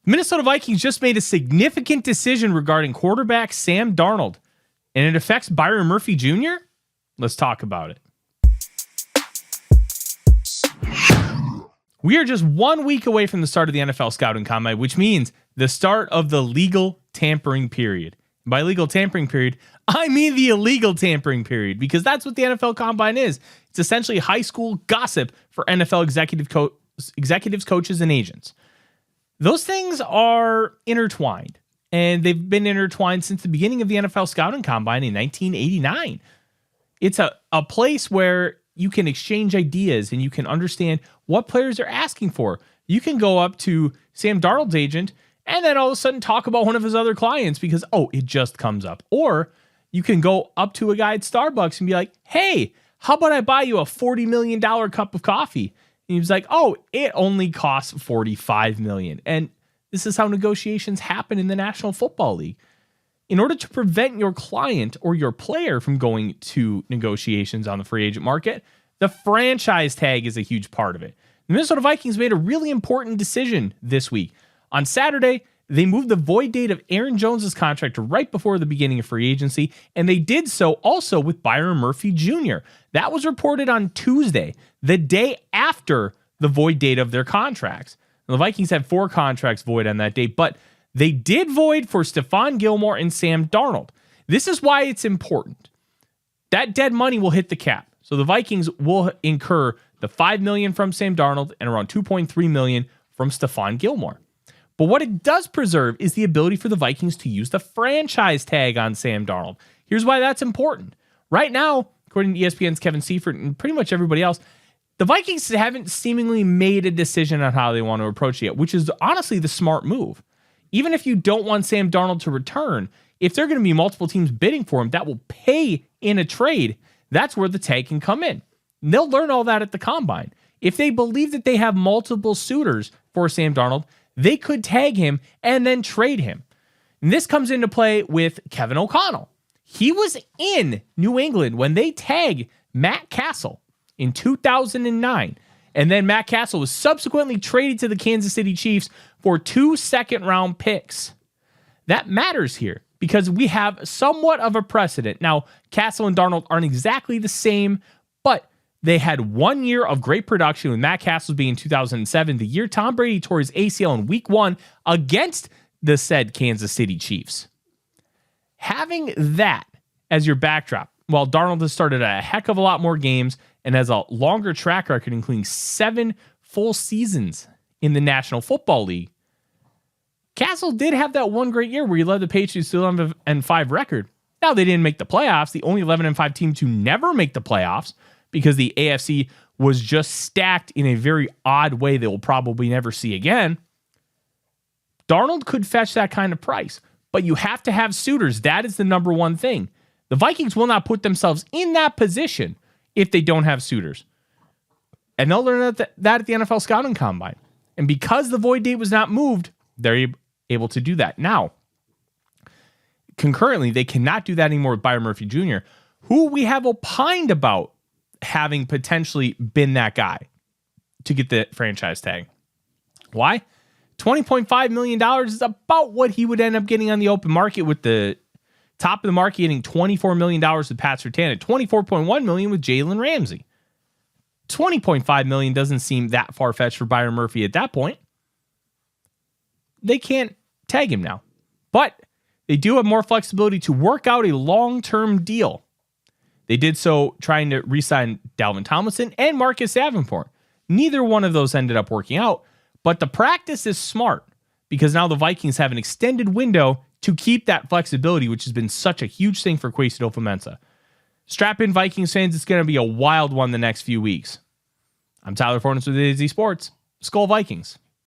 The Minnesota Vikings just made a significant decision regarding quarterback Sam Darnold, and it affects Byron Murphy Jr.? Let's talk about it. We are just 1 week away from the start of the NFL Scouting Combine, which means the start of the legal tampering period. By legal tampering period, I mean the illegal tampering period, because that's what the NFL Combine is. It's essentially high school gossip for NFL executives, coaches, and agents. Those things are intertwined, and they've been intertwined since the beginning of the NFL Scouting Combine in 1989. It's a place where you can exchange ideas and you can understand what players are asking for. You can go up to Sam Darnold's agent and then all of a sudden talk about one of his other clients because, it just comes up. Or you can go up to a guy at Starbucks and be like, hey, how about I buy you a $40 million cup of coffee? And he was like, it only costs $45 million. And this is how negotiations happen in the National Football League. In order to prevent your client or your player from going to negotiations on the free agent market, the franchise tag is a huge part of it. The Minnesota Vikings made a really important decision this week. On Saturday, they moved the void date of Aaron Jones's contract right before the beginning of free agency, and they did so also with Byron Murphy Jr. That was reported on Tuesday, the day after the void date of their contracts. Now, the Vikings had 4 contracts void on that date, but they did void for Stephon Gilmore and Sam Darnold. This is why it's important. That dead money will hit the cap. So the Vikings will incur the $5 million from Sam Darnold and around $2.3 million from Stephon Gilmore. But what it does preserve is the ability for the Vikings to use the franchise tag on Sam Darnold. Here's why that's important. Right now, according to ESPN's Kevin Seifert and pretty much everybody else, the Vikings haven't seemingly made a decision on how they want to approach it yet, which is honestly the smart move. Even if you don't want Sam Darnold to return, if there are going to be multiple teams bidding for him that will pay in a trade, that's where the tag can come in. And they'll learn all that at the Combine. If they believe that they have multiple suitors for Sam Darnold, they could tag him and then trade him. And this comes into play with Kevin O'Connell. He was in New England when they tagged Matt Castle in 2009. And then Matt Castle was subsequently traded to the Kansas City Chiefs for 2 second-round picks. That matters here because we have somewhat of a precedent. Now, Castle and Darnold aren't exactly the same, but they had 1 year of great production, with Matt Castle being in 2007, the year Tom Brady tore his ACL in week 1 against the said Kansas City Chiefs. Having that as your backdrop, while Darnold has started a heck of a lot more games and has a longer track record, including 7 full seasons in the National Football League, Castle did have that one great year where he led the Patriots to 11-5 record. Now, they didn't make the playoffs, the only 11-5 team to never make the playoffs, because the AFC was just stacked in a very odd way that we'll probably never see again. Darnold could fetch that kind of price, but you have to have suitors. That is the number one thing. The Vikings will not put themselves in that position if they don't have suitors. And they'll learn that at the NFL Scouting Combine. And because the void date was not moved, they're able to do that. Now, concurrently, they cannot do that anymore with Byron Murphy Jr., who we have opined about having potentially been that guy to get the franchise tag. Why? $20.5 million is about what he would end up getting on the open market, with the top of the market getting $24 million with Pat Surtain at $24.1 million with Jalen Ramsey. $20.5 million doesn't seem that far-fetched for Byron Murphy at that point. They can't tag him now, but they do have more flexibility to work out a long-term deal. They did so trying to re-sign Dalvin Tomlinson and Marcus Davenport. Neither one of those ended up working out, but the practice is smart because now the Vikings have an extended window to keep that flexibility, which has been such a huge thing for Kwesi Adofo-Mensah. Strap in, Vikings fans. It's going to be a wild one the next few weeks. I'm Tyler Forness with AZ Sports. Skol Vikings.